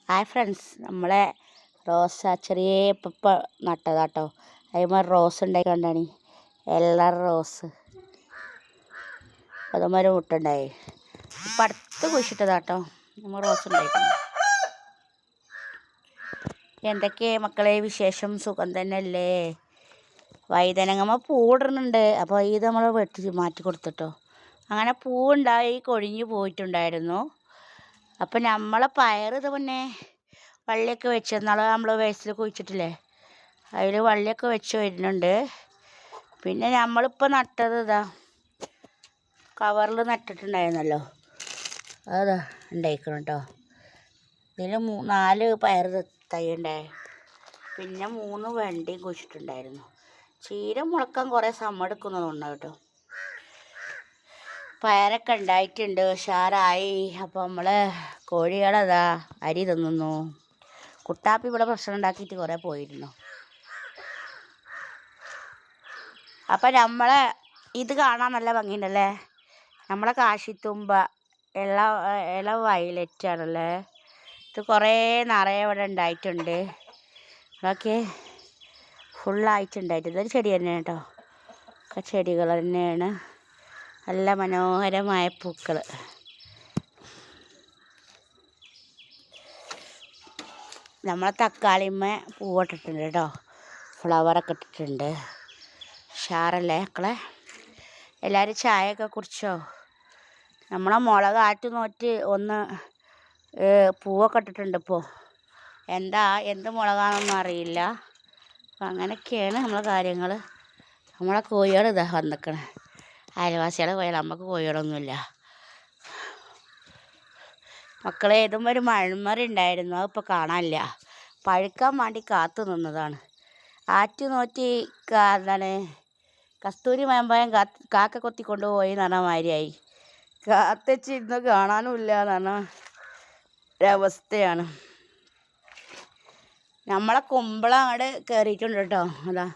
Hi friends, നമ്മളെ റോസ ചെറിയ ഇപ്പം നട്ടതാട്ടോ. അതേമാതിരി റോസ് ഉണ്ടായി കണ്ടാണ് എല്ലാ റോസ് അതേമാതിരി മുട്ടുണ്ടായി. ഇപ്പം അടുത്ത് കുഴിച്ചിട്ടതാട്ടോ നമ്മൾ റോസ് ഉണ്ടായിട്ടുണ്ട്. എന്തൊക്കെ മക്കളെ വിശേഷം? സുഖം തന്നെയല്ലേ? വൈതനങ്ങമ്മ പൂവിടുന്നുണ്ട്. അപ്പോൾ ഇത് നമ്മൾ മാറ്റി കൊടുത്തിട്ടോ. അങ്ങനെ പൂവുണ്ടായി കൊഴിഞ്ഞു പോയിട്ടുണ്ടായിരുന്നു. അപ്പം നമ്മളെ പയർ ഇത് പിന്നെ വള്ളിയൊക്കെ വെച്ച് നാളെ നമ്മൾ വേസ്റ്റിൽ കുഴിച്ചിട്ടില്ലേ, അതിൽ വള്ളിയൊക്കെ വെച്ച് വരുന്നുണ്ട്. പിന്നെ നമ്മളിപ്പോൾ നട്ടത് ഇതാ കവറിൽ നട്ടിട്ടുണ്ടായിരുന്നല്ലോ, അതാ ഉണ്ടായിക്കണം കേട്ടോ. ഇതിൽ 4 പയർ തൈ ഉണ്ടായി. പിന്നെ 3 വെണ്ടയും കുഴിച്ചിട്ടുണ്ടായിരുന്നു. ചീര മുളക്കാൻ കുറേ സമയം എടുക്കുന്നതുകൊണ്ട് കേട്ടോ. പയറൊക്കെ ഉണ്ടായിട്ടുണ്ട്, ഉഷാറായി. അപ്പോൾ നമ്മൾ കോഴികളതാ അരി തിന്നുന്നു. കുട്ടാപ്പി ഇവിടെ ഭക്ഷണം ഉണ്ടാക്കിയിട്ട് കുറേ പോയിരുന്നു. അപ്പം നമ്മളെ ഇത് കാണാൻ നല്ല ഭംഗിയുണ്ടല്ലേ. നമ്മളെ കാശിത്തുമ്പ ഇള വയലറ്റ് ആണല്ലേ. ഇത് കുറേ നിറയെ ഇവിടെ ഉണ്ടായിട്ടുണ്ട്. അതൊക്കെ ഫുള്ളായിട്ടുണ്ടായിട്ട് ഇതൊരു ചെടി തന്നെയാണ് കേട്ടോ. ഒക്കെ ചെടികൾ തന്നെയാണ്. നല്ല മനോഹരമായ പൂക്കൾ. നമ്മളെ തക്കാളിമ്മ പൂവിട്ടിട്ടുണ്ട് കേട്ടോ. ഫ്ലവറൊക്കെ ഇട്ടിട്ടുണ്ട്. ഉഷാറല്ലേ മക്കളെ? എല്ലാവരും ചായയൊക്കെ കുടിച്ചോ? നമ്മളെ മുളക് നോറ്റ് ഒന്ന് പൂവൊക്കെ ഇട്ടിട്ടുണ്ട്. ഇപ്പോൾ എന്ത് മുളകാണെന്നൊന്നും അറിയില്ല. അപ്പം അങ്ങനെയൊക്കെയാണ് നമ്മളെ കാര്യങ്ങൾ. നമ്മളെ കോഴികൾ ഇതാ വന്നിക്കണേ. അയൽവാസികളെ പോയാൽ നമുക്ക് കോഴികളൊന്നുമില്ല മക്കളെ. ഏതും ഒരു മഴമറി ഉണ്ടായിരുന്നു, അതിപ്പോൾ കാണാനില്ല. പഴുക്കാൻ വേണ്ടി കാത്തു നിന്നതാണ്. നോറ്റി എന്താണ് കസ്തൂരി മയമ്പയം കാക്ക കൊത്തിക്കൊണ്ട് പോയി എന്ന് പറഞ്ഞ മാതിരിയായി. കാത്തച്ചിരുന്ന് കാണാനും ഇല്ല എന്ന് പറഞ്ഞ ഒരവസ്ഥയാണ്. നമ്മളെ കുമ്പളം അങ്ങോട്ട് കയറിയിട്ടുണ്ട് കേട്ടോ. അതാ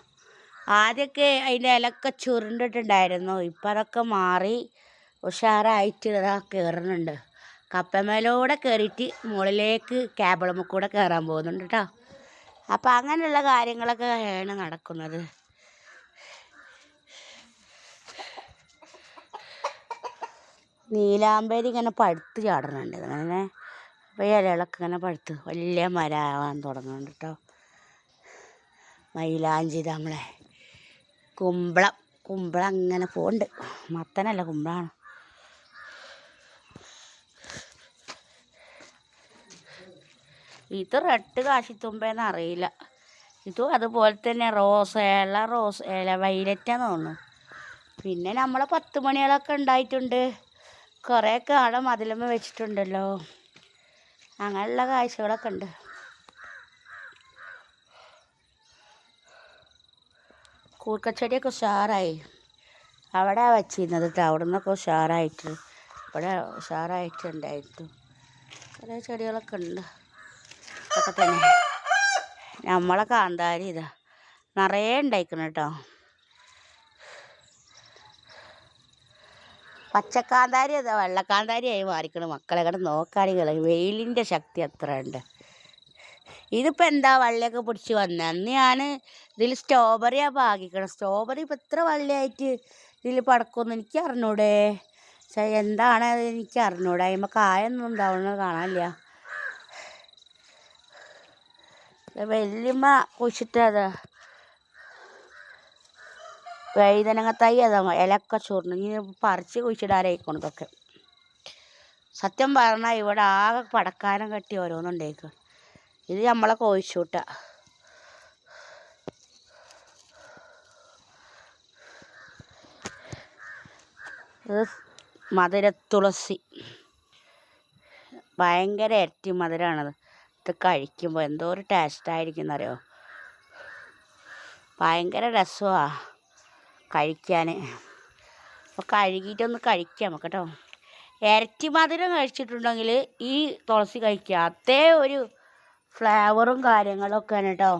ആദ്യമൊക്കെ അതിൻ്റെ ഇലക്കെ ചുരുണ്ടിട്ടുണ്ടായിരുന്നു. ഇപ്പം അതൊക്കെ മാറി ഉഷാറായിട്ട് ഇതാ കയറുന്നുണ്ട്. കപ്പമേലൂടെ കയറിയിട്ട് മുകളിലേക്ക് കേബിളുമ്മ കൂടെ കയറാൻ പോകുന്നുണ്ട് കേട്ടോ. അപ്പം അങ്ങനെയുള്ള കാര്യങ്ങളൊക്കെ ആണ് നടക്കുന്നത്. നീലാമ്പരി ഇങ്ങനെ പഴുത്ത് ചാടുന്നുണ്ട്. അങ്ങനെ അപ്പോൾ ഇലകളൊക്കെ ഇങ്ങനെ പഴുത്ത് വലിയ മരമാവാൻ തുടങ്ങുന്നുണ്ട് കേട്ടോ. മൈലാഞ്ചി നമ്മളെ കുമ്പളം അങ്ങനെ പോകുന്നുണ്ട്. മത്തനല്ല, കുമ്പളമാണ്. ഇത് റെഡ് കാശിത്തുമ്പേന്ന് അറിയില്ല. ഇതും അതുപോലെ തന്നെ റോസ് ഇല വൈലറ്റാന്ന് തോന്നുന്നു. പിന്നെ നമ്മളെ 10 മണികളൊക്കെ ഉണ്ടായിട്ടുണ്ട്. കുറേയൊക്കെ അവിടെ മതിലുമ്മ വെച്ചിട്ടുണ്ടല്ലോ. അങ്ങനെയുള്ള കാഴ്ചകളൊക്കെ ഉണ്ട്. കൂർക്കച്ചെടിയൊക്കെ ഉഷാറായി. അവിടെ വെച്ചിരുന്നത് കേട്ടോ. അവിടെ നിന്നൊക്കെ ഉഷാറായിട്ട് ഇവിടെ ഉഷാറായിട്ടുണ്ടായിട്ട് കുറേ ചെടികളൊക്കെ ഉണ്ട്. അതൊക്കെ തന്നെ നമ്മളെ കാന്താരി ഇതാ നിറയെ ഉണ്ടായിക്കണം കേട്ടോ. പച്ചക്കാന്താരി അതാ വെള്ളക്കാന്താരിയായി മാറിക്കണം മക്കളെ. കണ്ട് നോക്കാണികൾ വെയിലിൻ്റെ ശക്തി അത്ര ഉണ്ട്. ഇതിപ്പോൾ എന്താ വള്ളിയൊക്കെ പിടിച്ച് വന്നത്. അന്ന് ഞാൻ ഇതിൽ സ്ട്രോബെറിയാണ് പാകിക്കണം. സ്ട്രോബെറി ഇപ്പം ഇത്ര വള്ളിയായിട്ട് ഇതിൽ പടക്കുമെന്ന് എനിക്ക് അറിഞ്ഞൂടെ. പക്ഷേ എന്താണ് അത് എനിക്ക് അറിഞ്ഞൂടെ. അതിന്മേൽ കായൊന്നും ഉണ്ടാവുന്നത് കാണാനില്ല. വല്യമ്മ കുഴിച്ചിട്ടതാ വഴുതനങ്ങ തൈ. അതാ ഇലക്കെ ചൂർന്ന് ഇനി പറിച്ച് കുഴിച്ചിടാനായിക്കണം ഇതൊക്കെ. സത്യം പറഞ്ഞാൽ ഇവിടെ ആകെ പടക്കാനം കെട്ടി ഓരോന്നുണ്ടായിക്കും. ഇത് നമ്മളെ കോഴിച്ചൂട്ട. ഇത് മധുരത്തുളസി. ഭയങ്കര ഇരട്ടി മധുരമാണത്. ഇത് കഴിക്കുമ്പോൾ എന്തോ ഒരു ടേസ്റ്റായിരിക്കും എന്നറിയോ. ഭയങ്കര രസമാണ് കഴിക്കാൻ. അപ്പോൾ കഴുകിയിട്ടൊന്ന് കഴിക്കാം നമുക്ക് കേട്ടോ. ഇരട്ടി മധുരം കഴിച്ചിട്ടുണ്ടെങ്കിൽ ഈ തുളസി കഴിക്കുക. അതേ ഒരു ഫ്ലേവറും കാര്യങ്ങളൊക്കെയാണ് കേട്ടോ.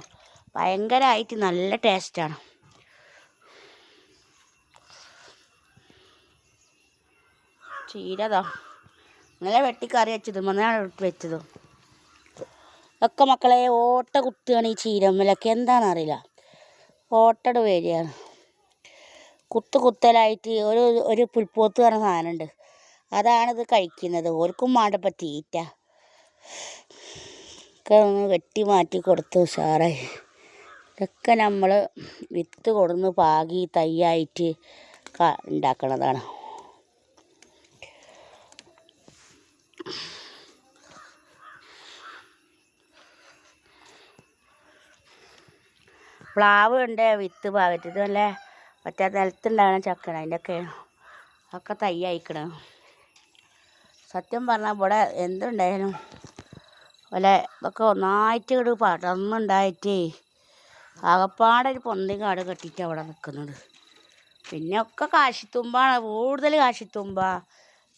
ഭയങ്കരമായിട്ട് നല്ല ടേസ്റ്റാണ്. ചീരതാ ഇന്നലെ വെട്ടിക്കറി വെച്ചത്, മന്നാണ് വെച്ചതും. ഒക്കെ മക്കളെ ഓട്ട കുത്തുകയാണ് ഈ ചീരമ്മലൊക്കെ എന്താണെന്നറിയില്ല. ഓട്ടട് വരികയാണ് കുത്തലായിട്ട്. ഒരു പുൽപ്പോത്ത് പറഞ്ഞ സാധനമുണ്ട്, അതാണിത് കഴിക്കുന്നത്. ഓർക്കും വേണ്ടപ്പോൾ തീറ്റ ഒക്കെ ഒന്ന് വെട്ടി മാറ്റി കൊടുത്ത് ഉഷാറായി. ഇതൊക്കെ നമ്മൾ വിത്ത് കൊടുന്ന് പാകി തൈയായിട്ട് ഉണ്ടാക്കണതാണ്. പ്ലാവ് ഉണ്ട് വിത്ത് പാകറ്റ്. ഇത് നല്ല മറ്റേ നിലത്തുണ്ടാകണ ചക്കണ അതിൻ്റെയൊക്കെ ഒക്കെ തൈ അയക്കണം. സത്യം പറഞ്ഞാൽ ഇവിടെ എന്തുണ്ടായാലും പോലെ ഇതൊക്കെ ഒന്നായിട്ട് ഇങ്ങോട്ട് പടർന്നുണ്ടായിട്ടേ ആകപ്പാടെ ഒരു പൊന്തിയും കാട് കെട്ടിയിട്ട് അവിടെ നിൽക്കുന്നത്. പിന്നെ ഒക്കെ കാശിത്തുമ്പാണ്, കൂടുതൽ കാശിത്തുമ്പ.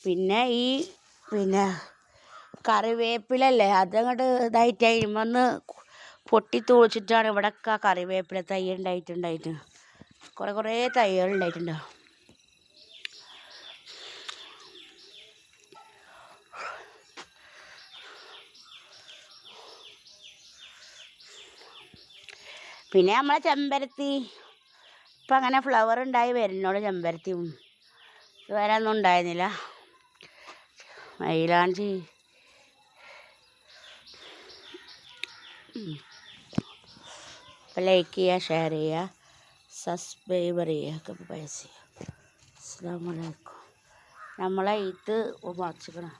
പിന്നെ കറിവേപ്പിലല്ലേ അതങ്ങോട്ട് ഇതായിട്ട് അതിന്മേന്ന് പൊട്ടി തുളിച്ചിട്ടാണ് ഇവിടെയൊക്കെ കറിവേപ്പില തൈ ഉണ്ടായിട്ട് കുറേ തൈകൾ ഉണ്ടായിട്ടുണ്ടാവും. പിന്നെ നമ്മളെ ചെമ്പരത്തി ഇപ്പം അങ്ങനെ ഫ്ലവർ ഉണ്ടായി വരുന്നോട്. ചെമ്പരത്തിയും ഇതുവരെ ഒന്നും ഉണ്ടായിരുന്നില്ല. മൈലാഞ്ചി അപ്പം ലൈക്ക് ചെയ്യുക, ഷെയർ ചെയ്യുക, സബ്സ്ക്രൈബർ ചെയ്യുക, ഒക്കെ പൈസ ചെയ്യുക. അസ്സലാമു അലൈക്കും. നമ്മളെ ഇത് മറച്ചിക്കണം.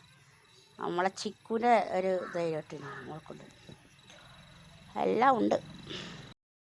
നമ്മളെ ചിക്കുൻ്റെ ഒരു ധൈര്യത്തിന് നമ്മളെ കൊണ്ട് എല്ലാം ഉണ്ട്.